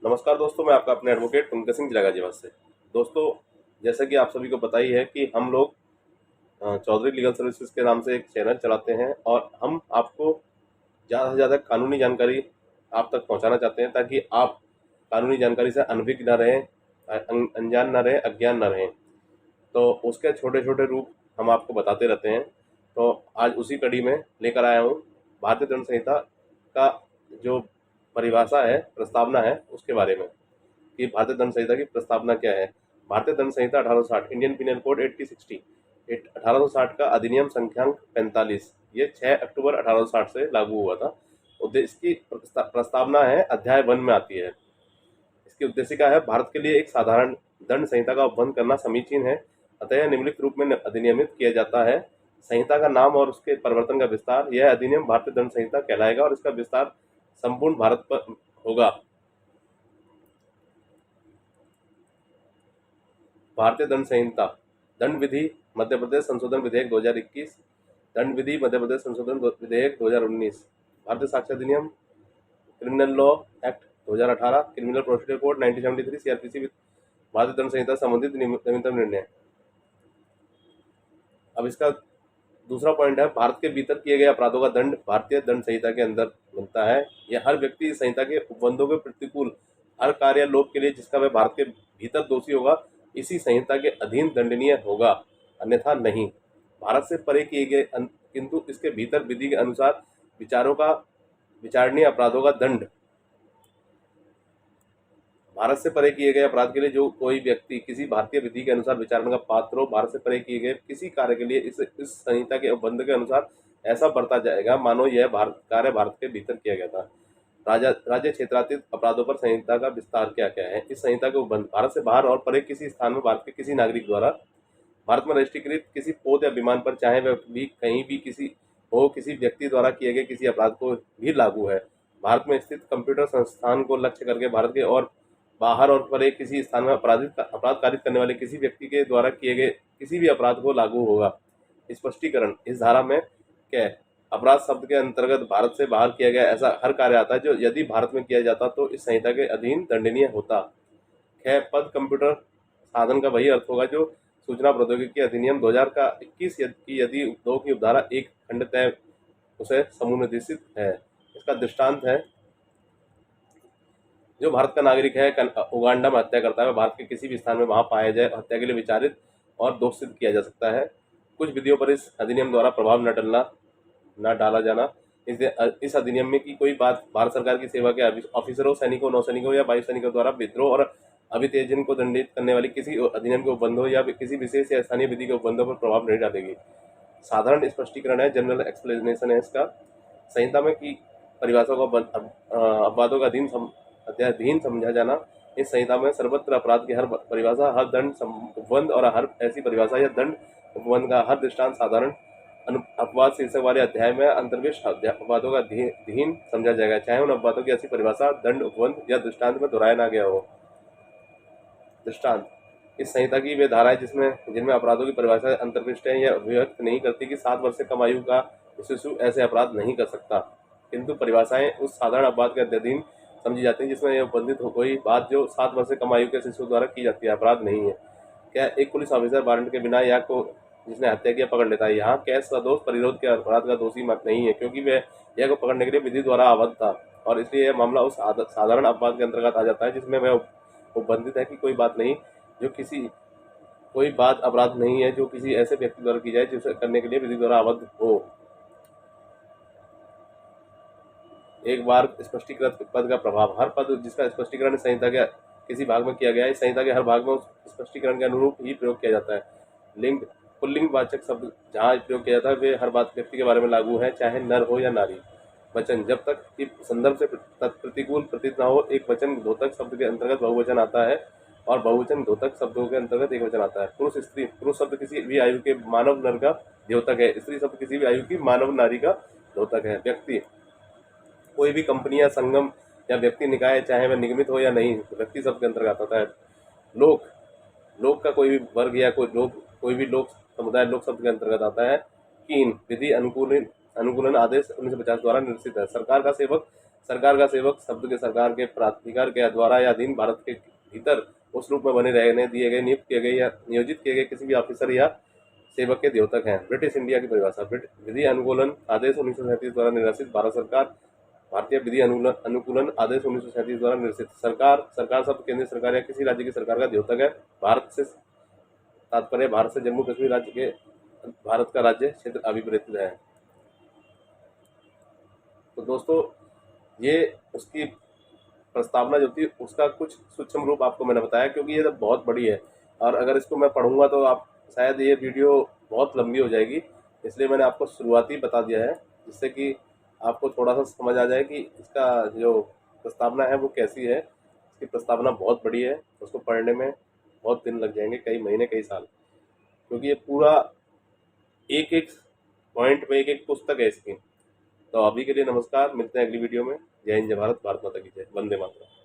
नमस्कार दोस्तों, मैं आपका अपने एडवोकेट पंकज सिंह जिला गाजियाबाद से। दोस्तों, जैसा कि आप सभी को पता ही है कि हम लोग चौधरी लीगल सर्विसेज के नाम से एक चैनल चलाते हैं और हम आपको ज़्यादा से ज़्यादा कानूनी जानकारी आप तक पहुंचाना चाहते हैं ताकि आप कानूनी जानकारी से अनभिज्ञ न रहें, अनजान न रहें, अज्ञान न रहें। तो उसके छोटे छोटे रूप हम आपको बताते रहते हैं। तो आज उसी कड़ी में लेकर आया हूँ भारतीय दंड संहिता का जो परिभाषा है, प्रस्तावना है, उसके बारे में कि भारतीय दंड संहिता की प्रस्तावना क्या है। भारतीय दंड संहिता 1860, इंडियन पिनल कोड 8060, 1860 का अधिनियम संख्यांक 45, ये 6 अक्टूबर 1860 से लागू हुआ था। उद्देश्य इसकी प्रस्तावना है, अध्याय 1 में आती है। इसकी उद्देशिका है, भारत के लिए एक साधारण दंड संहिता का उपबंध करना समीचीन है, अतः यह निम्नलिखित रूप में अधिनियमित किया जाता है। संहिता का नाम और उसके परिवर्तन का विस्तार। यह अधिनियम भारतीय दंड संहिता कहलाएगा और इसका विस्तार संपूर्ण भारत पर होगा। भारतीय दंड संहिता, दंड विधि मध्य प्रदेश संशोधन विधेयक 2021, दंड विधि मध्य प्रदेश संशोधन विधेयक 2019, भारतीय साक्ष्य अधिनियम, criminal law act 2018, criminal procedure code 1973, CrPC, भारतीय दंड संहिता संबंधित नवीनतम निर्णय। अब इसका दूसरा पॉइंट है, भारत के भीतर किए गए अपराधों का दंड भारतीय दंड संहिता के अंदर मिलता है। यह हर व्यक्ति इस संहिता के उपबंधों के प्रतिकूल हर कार्य या लोभ के लिए जिसका वह भारत के भीतर दोषी होगा, इसी संहिता के अधीन दंडनीय होगा, अन्यथा नहीं। भारत से परे किए गए किंतु इसके भीतर विधि के अनुसार विचारों का विचारणीय अपराधों का दंड, भारत से परे किए गए अपराध के लिए जो कोई व्यक्ति किसी भारतीय विधि के अनुसार विचारण का पात्र हो, भारत से परे किए गए किसी कार्य के लिए इस संहिता के उपबंध के अनुसार ऐसा बरता जाएगा मानो यह कार्य भारत के भीतर किया गया था। राज्य क्षेत्रातीत अपराधों पर संहिता का विस्तार क्या क्या है। इस संहिता के उपबंध, भारत से बाहर और परे किसी स्थान में भारत के किसी नागरिक द्वारा भारत में रजिस्ट्रीकृत किसी पोत या विमान पर, चाहे वह भी कहीं भी किसी व्यक्ति द्वारा किए गए किसी अपराध को भी लागू है। भारत में स्थित कंप्यूटर संस्थान को लक्ष्य करके भारत के और बाहर और परे किसी स्थान में अपराध कारित करने वाले किसी व्यक्ति के द्वारा किए गए किसी भी अपराध को लागू होगा। स्पष्टीकरण, इस धारा में क्या अपराध शब्द के अंतर्गत भारत से बाहर किया गया ऐसा हर कार्य आता है जो यदि भारत में किया जाता तो इस संहिता के अधीन दंडनीय होता। पद कंप्यूटर साधन का वही अर्थ होगा जो सूचना प्रौद्योगिकी अधिनियम 2000 का 21 की यदि 2 की उपधारा 1 खंड तय उसे समुन्निर्देशित है। इसका दृष्टांत है, जो भारत का नागरिक है, उगांडा में हत्या करता है, वह भारत के किसी भी स्थान में वहां पाया जाए, हत्या के लिए विचारित और दोष सिद्ध किया जा सकता है। कुछ विधियों पर इस अधिनियम द्वारा प्रभाव न डाला जाना। इस अधिनियम में की कोई बात भारत सरकार की सेवा के ऑफिसरों, सैनिकों, नौसैनिकों या वायुसैनिकों द्वारा विद्रोह और अभितेजन को दंडित करने वाली किसी अधिनियम के उपबंधों या किसी विशेष या स्थानीय विधि के उपबंधों पर प्रभाव नहीं डालेगी। साधारण स्पष्टीकरण है, जनरल एक्सप्लेनेशन है इसका। संहिता में की परिभाषा को अपवादों का अध्याधीन समझा जाना। इस संहिता में सर्वत्र अपराध की हर परिभाषा, हर दंड उपबंध और हर ऐसी परिभाषा या दंड उपबंध का हर दृष्टांत साधारण अपवाद शीर्षक वाले अध्याय में अंतर्विष्ट अपवादों का अधीन समझा जाएगा, चाहे उन अपवादों की ऐसी परिभाषा, दंड, उपबंध या दृष्टांत में दोहराया ना गया हो। दृष्टांत, इस संहिता की वे धाराएं जिनमें अपराधों की परिभाषा अंतर्विष्ट है, यह अभिव्यक्त नहीं करती कि 7 वर्ष से कम आयु का शिशु ऐसे अपराध नहीं कर सकता, किंतु परिभाषाएं उस साधारण अपराध के अधीन समझी जाती है जिसमें यह उपबंधित हो कोई बात जो 7 वर्ष से कम आयु के शिशु द्वारा की जाती है, अपराध नहीं है। क्या एक पुलिस ऑफिसर वारंट के बिना या को जिसने हत्या किया पकड़ लेता है? यहाँ कैश सदोष परिरोध के अपराध का दोषी मत नहीं है, क्योंकि वह यह को पकड़ने के लिए विधि द्वारा आबद्ध था और इसलिए यह मामला उस साधारण अपराध के अंतर्गत आ जाता है जिसमें वह उपबंधित है कि कोई बात अपराध नहीं है जो किसी ऐसे व्यक्ति द्वारा की जाए जिसे करने के लिए विधि द्वारा आबद्ध हो। एक बार स्पष्टीकृत पद का प्रभाव, हर पद जिसका स्पष्टीकरण संहिता के किसी भाग में किया गया है, इस संहिता के हर भाग में उस स्पष्टीकरण के अनुरूप ही प्रयोग किया जाता है। लिंग, पुल्लिंग वाचक शब्द जहाँ प्रयोग किया जाता है वे हर बात व्यक्ति के बारे में लागू है, चाहे नर हो या नारी। वचन, जब तक कि संदर्भ से प्रतिकूल प्रतीत न हो, एक वचन द्योतक शब्द के अंतर्गत बहुवचन आता है और बहुवचन द्योतक शब्दों के अंतर्गत एक वचन आता है। पुरुष, स्त्री, पुरुष शब्द किसी भी आयु के मानव नर का द्योतक है, स्त्री शब्द किसी भी आयु की मानव नारी का द्योतक है। व्यक्ति, कोई भी कंपनी या संगम या व्यक्ति निकाय, चाहे वह निगमित हो या नहीं, व्यक्ति शब्द के अंतर्गत आता है। लोक का कोई भी वर्ग या कोई भी लोक समुदाय लोक शब्द के अंतर्गत आता है। कीन, विधि अनुकूलन आदेश 1950 द्वारा निर्देशित है। सरकार का सेवक सरकार का सेवक शब्द के सरकार के प्राधिकार के द्वारा या अधीन भारत के भीतर उस रूप में बने रहने दिए गए, नियुक्त किए गए या नियोजित किए गए किसी भी ऑफिसर या सेवक के द्योतक हैं। ब्रिटिश इंडिया की परिभाषा। विधि अनुकूलन आदेश 1937 द्वारा निर्देशित भारत सरकार। भारतीय विधि अनुकूलन आदेश 1937 द्वारा निर्देशित। सरकार शब्द केंद्रीय सरकार या किसी राज्य की सरकार का द्योतक है। भारत से तात्पर्य भारत से जम्मू कश्मीर राज्य के भारत का राज्य क्षेत्र अभिप्रेत है। तो दोस्तों, ये उसकी प्रस्तावना जो थी उसका कुछ सूक्ष्म रूप आपको मैंने बताया, क्योंकि ये तो बहुत बड़ी है और अगर इसको मैं पढ़ूंगा तो आप शायद ये वीडियो बहुत लंबी हो जाएगी, इसलिए मैंने आपको शुरुआती बता दिया है, जिससे कि आपको थोड़ा सा समझ आ जाए कि इसका जो प्रस्तावना है वो कैसी है। इसकी प्रस्तावना बहुत बड़ी है, उसको पढ़ने में बहुत दिन लग जाएंगे, कई महीने कई साल, क्योंकि ये पूरा एक एक पॉइंट पे एक एक पुस्तक है इसकी। तो अभी के लिए नमस्कार, मिलते हैं अगली वीडियो में। जय हिंद, जय भारत, भारत माता की जय, वंदे मातरम।